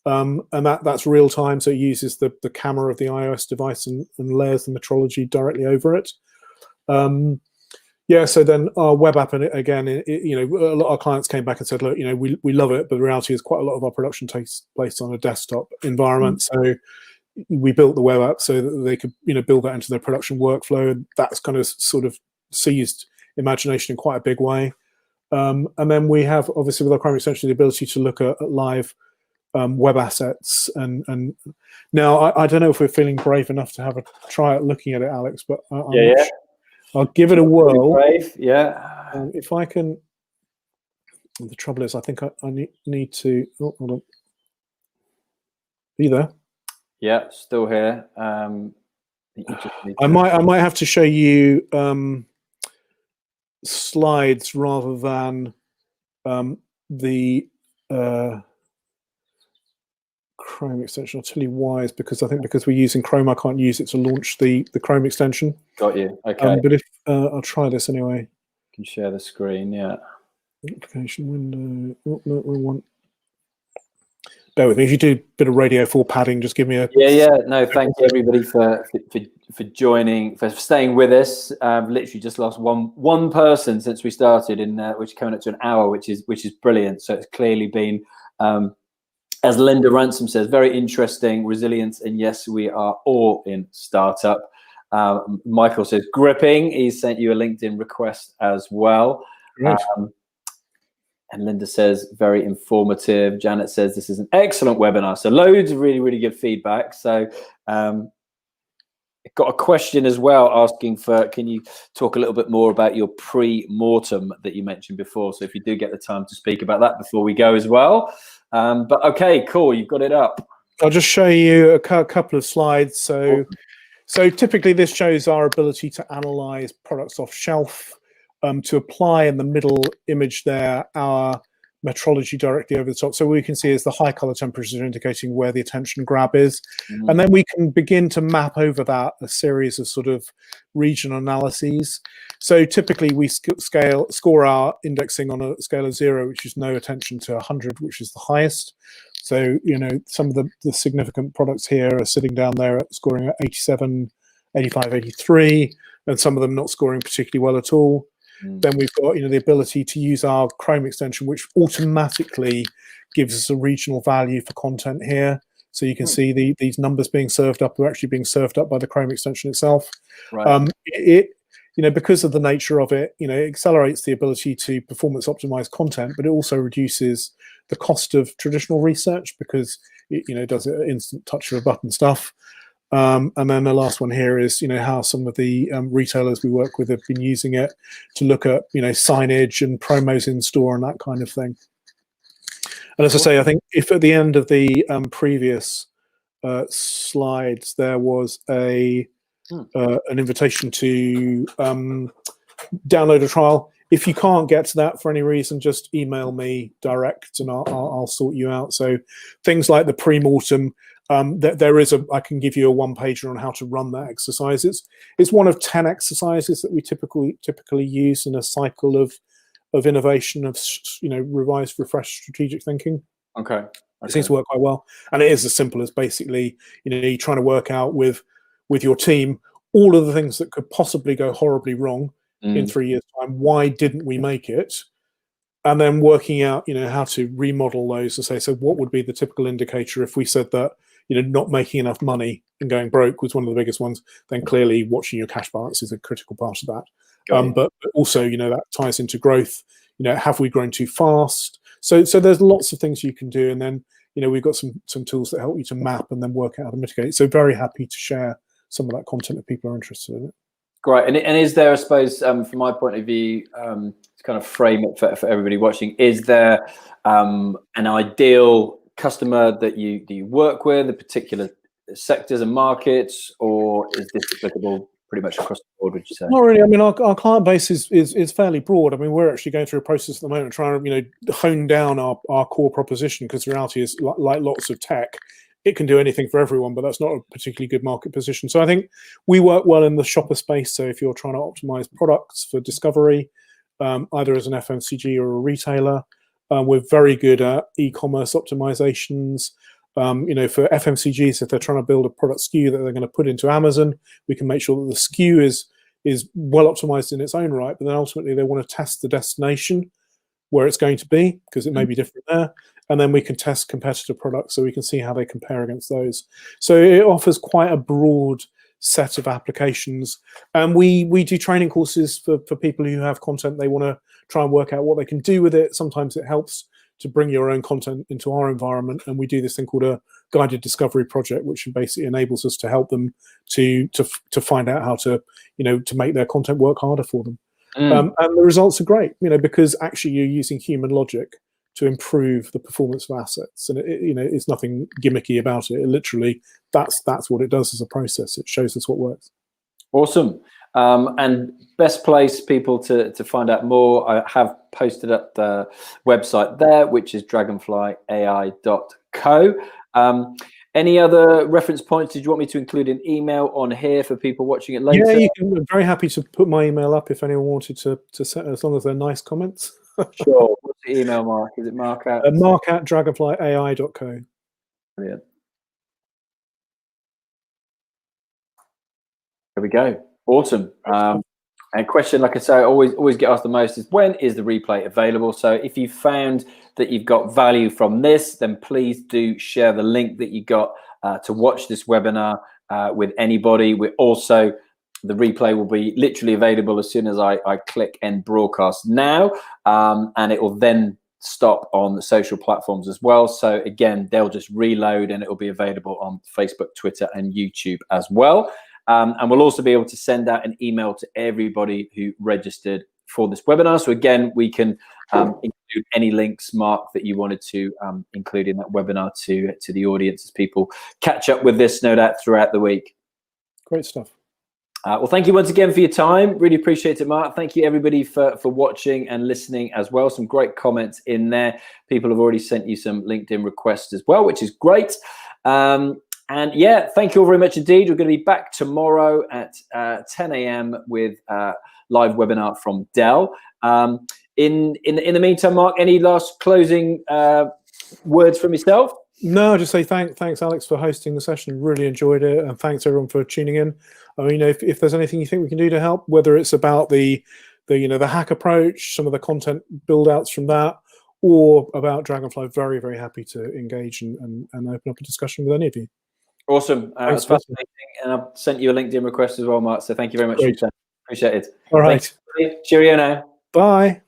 and that's real time. So it uses the camera of the iOS device and layers the metrology directly over it. Yeah, so then our web app, and again, you know, a lot of our clients came back and said, look, you know, we love it, but the reality is quite a lot of our production takes place on a desktop environment. So we built the web app so that they could, you know, build that into their production workflow, and that's kind of sort of seized imagination in quite a big way. And then we have, obviously, with our Chrome extension, the ability to look at live web assets. And now I don't know if we're feeling brave enough to have a try at looking at it, Alex, but I'm not sure. I'll give it a whirl. Brave, yeah. If I can, the trouble is, I think I need to. Oh, hold on. Are you there? Yeah, still here. I might have to show you slides rather than the Chrome extension. I'll tell you why. Is because I think because we're using Chrome, I can't use it to launch the Chrome extension. Got you. Okay. But if I'll try this anyway. You can share the screen. Yeah. Application window. Oh, no, wrong one. Bear with me. If you do a bit of Radio 4 padding, just give me a. Yeah. No, thank you everybody for joining, for staying with us. Literally just lost one person since we started, which is coming up to an hour, which is brilliant. So it's clearly been. As Linda Ransom says, very interesting, resilience, and yes, we are all in startup. Michael says, gripping. He sent you a LinkedIn request as well. Right. And Linda says, very informative. Janet says, this is an excellent webinar. So loads of really, really good feedback. So got a question as well asking for, can you talk a little bit more about your pre-mortem that you mentioned before? So if you do get the time to speak about that before we go as well. But okay, cool, you've got it up. I'll just show you a couple of slides. So typically this shows our ability to analyze products off shelf, to apply in the middle image there our metrology directly over the top. So what we can see is the high color temperatures indicating where the attention grab is. And then we can begin to map over that a series of sort of region analyses. So typically we score our indexing on a scale of 0, which is no attention, to 100, which is the highest. So, you know, some of the significant products here are sitting down there at scoring at 87, 85, 83, and some of them not scoring particularly well at all. Then we've got, you know, the ability to use our Chrome extension, which automatically gives us a regional value for content here. So you can see these numbers being served up are actually being served up by the Chrome extension itself. Right. You know, because of the nature of it, you know, it accelerates the ability to performance optimize content, but it also reduces the cost of traditional research because it, you know, does it instant touch of a button stuff. And then the last one here is, you know, how some of the retailers we work with have been using it to look at, you know, signage and promos in store and that kind of thing. And as I say, I think if at the end of the previous slides there was an invitation to download a trial. If you can't get to that for any reason, just email me direct and I'll sort you out. So things like the pre-mortem. There is I can give you a one-pager on how to run that exercise. It's one of 10 exercises that we typically use in a cycle of innovation, of, you know, revised, refreshed strategic thinking. Okay. It seems to work quite well, and it is as simple as basically, you know, you're trying to work out with your team all of the things that could possibly go horribly wrong in 3 years' time. Why didn't we make it? And then working out, you know, how to remodel those and say, so what would be the typical indicator if we said that, you know, not making enough money and going broke was one of the biggest ones, then clearly watching your cash balance is a critical part of that. But also, you know, that ties into growth. You know, have we grown too fast? So there's lots of things you can do. And then, you know, we've got some tools that help you to map and then work out how to mitigate. So very happy to share some of that content if people are interested in it. Great. And is there, I suppose, from my point of view, to kind of frame it for everybody watching, is there an ideal customer that you work with, the particular sectors and markets, or is this applicable pretty much across the board, would you say? Not really. I mean, our client base is fairly broad. I mean, we're actually going through a process at the moment trying to, you know, hone down our core proposition, because the reality is, like lots of tech, it can do anything for everyone, but that's not a particularly good market position. So I think we work well in the shopper space. So if you're trying to optimize products for discovery, either as an FMCG or a retailer, we're very good at e-commerce optimizations. For FMCGs, if they're trying to build a product SKU that they're going to put into Amazon, we can make sure that the SKU is well optimized in its own right, but then ultimately they want to test the destination where it's going to be, because it may be different there. And then we can test competitor products so we can see how they compare against those. So it offers quite a broad set of applications. And we do training courses for people who have content they want to try and work out what they can do with it. Sometimes it helps to bring your own content into our environment. And we do this thing called a guided discovery project, which basically enables us to help them to find out how to make their content work harder for them. And the results are great, because actually you're using human logic to improve the performance of assets, and it's nothing gimmicky about it. It literally, that's what it does as a process. It shows us what works. Awesome. And best place people to find out more, I have posted up the website there, which is dragonflyai.co. Any other reference points did you want me to include an email on here for people watching it later? Yeah, I'm very happy to put my email up if anyone wanted to set, as long as they're nice comments. Sure. What's the email, Mark? Is it Mark at? Mark at dragonflyai.co. Brilliant. There we go. Awesome. And question, like I say, I always get asked the most is, when is the replay available? So if you found that you've got value from this, then please do share the link that you got to watch this webinar with anybody. The replay will be literally available as soon as I click end broadcast now, and it will then stop on the social platforms as well. So again, they'll just reload and it will be available on Facebook, Twitter, and YouTube as well. And we'll also be able to send out an email to everybody who registered for this webinar. So again, we can include any links, Mark, that you wanted to include in that webinar to the audience as people catch up with this, no doubt, throughout the week. Great stuff. Well, thank you once again for your time. Really appreciate it, Mark. Thank you, everybody, for watching and listening as well. Some great comments in there. People have already sent you some LinkedIn requests as well, which is great. And yeah, thank you all very much indeed. We're going to be back tomorrow at 10 a.m. with a live webinar from Dell. In the meantime, Mark, any last closing words from yourself? No, just say thanks, Alex, for hosting the session. Really enjoyed it, and thanks everyone for tuning in. I mean, if there's anything you think we can do to help, whether it's about the hack approach, some of the content build outs from that, or about Dragonfly, very, very happy to engage and open up a discussion with any of you. Awesome. That's fascinating. And I've sent you a LinkedIn request as well, Mark. So thank you very much for your time. Appreciate it. All right. Thanks. Cheerio now. Bye.